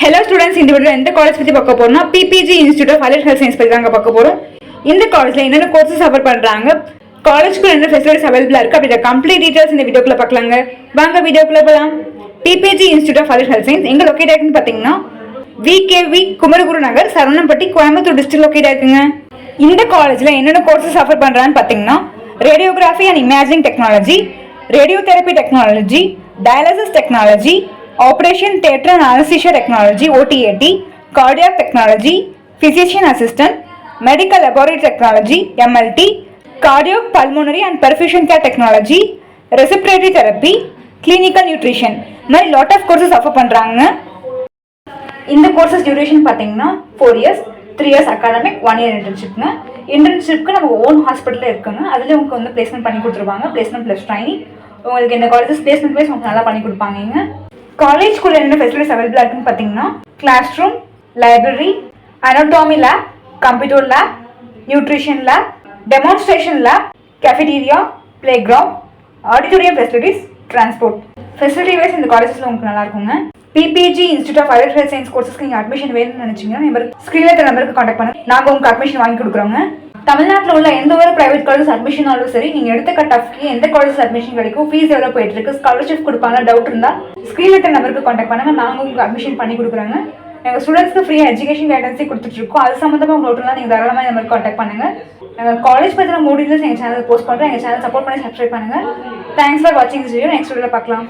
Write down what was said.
Hello students, இந்த வீடியோல எந்த காலேஜ் பத்தி பார்க்க போறோம்னா PPG Institute of Allied Health Science பத்தி தாங்க பார்க்க போறோம். இந்த காலேஜ்ல என்னென்ன கோர்சஸ் ஆஃபர் பண்றாங்க, காலேஜ்க்கு என்ன ஃபெசிலிட்டிஸ் அவைலபிளா இருக்கு அப்படிங்கற கம்ப்ளீட் டீடைல்ஸ் இந்த வீடியோக்குள்ள பார்க்கலாங்க. வாங்க வீடியோக்குள்ள போலாம். PPG Institute of Allied Health Science எங்க லொகேட் ஆயிருக்குன்னு பாத்தீங்கன்னா VKV குமரகுரு நகர், சரவணம்பட்டி, கோயம்புத்தூர் டிஸ்ட்ரிக்ட் லொகேட் ஆயிருக்குங்க. இந்த காலேஜ்ல என்னென்ன கோர்சஸ் ஆஃபர் பண்றாங்கன்னு பாத்தீங்கன்னா radiography and imaging technology, radiotherapy technology, dialysis technology, Operation Theatre and Anesthesia Technology (OTAT), Cardiac Technology, Physician Assistant, Medical Laboratory Technology (MLT), Cardiopulmonary and Perfusion Care Technology, Respiratory Therapy, Clinical Nutrition. மாதிரி lot of courses offer பண்றாங்க. இந்த courses duration பாத்தீங்கன்னா 4 years, 3 years academic, 1 year internshipங்க. இன்டர்ன்ஷிப்க்கு நம்ம own ஹாஸ்பிட்டல்ல இருக்குங்க. அதுல உங்களுக்கு வந்து பிளேஸ்மெண்ட் பண்ணி கொடுத்துருவாங்க. Placement plus training. உங்களுக்கு இந்த காலேஜஸ் பிளேஸ்மெண்ட் வைஸ் உங்களுக்கு நல்லா பண்ணி கொடுப்பாங்க. காலேஜ்குள்ள என்ன ஃபெசிலிட்டிஸ் அவைலபிளா இருக்குன்னு பார்த்தீங்கன்னா class room, library, anatomy lab, computer lab, nutrition lab, demonstration lab, cafeteria, play ground, auditorium facilities, transport facility wise இந்த காலேஜஸ்ல உங்களுக்கு நல்லா இருக்குங்க. PPG Institute of Allied Health Science கோர்சஸ்க்கு நீங்கள் அட்மிஷன் வேணும்னு நினைச்சீங்கன்னா நம்பருக்கு ஸ்க்ரீனில் இருக்கிற நம்பருக்கு கான்டாக்ட் பண்ணுங்க. நாங்கள் உங்களுக்கு அட்மிஷன் வாங்கி கொடுக்குறோங்க. தமிழ்நாட்டில் உள்ள எந்த ஒரு பிரைவேட் காலேஜ் அட்மிஷனாலும் சரி, நீங்கள் எடுத்த கட் ஆஃப்க்கு எந்த காலேஜ் அட்மிஷன் கிடைக்கும், ஃபீஸ் எவ்வளோ போயிட்டு இருக்கு, ஸ்காலர்ஷிப் கொடுப்பாங்க, டவுட் இருந்தால் ஸ்க்ரீனில் இருக்கிற நம்பருக்கு கான்டாக்ட் பண்ணுங்க. நாங்கள் உங்களுக்கு அட்மிஷன் பண்ணி கொடுக்குறோங்க. எங்கள் ஸ்டூடெண்ட்ஸ்க்கு ஃப்ரீ எஜுகேஷன் கைடன்ஸே கொடுத்துட்ருக்கோம். அது சம்மந்தமாக உங்கள் டவுட்லாம் நீங்கள் தாராளமாக நம்பருக்கு கான்டாக்ட் பண்ணுங்க. எங்கள் காலேஜ் பற்றின மூடியில் எங்கள் சேனல் போஸ்ட் பண்ணுறோம். எங்கள் சேனல் சப்போர்ட் பண்ணி சப்ஸ்கிரைப் பண்ணுங்கள். தேங்க்ஸ் ஃபார் வாட்சிங் திஸ் வீடியோ. நெக்ஸ்ட் வீடியோவில் பார்க்கலாம்.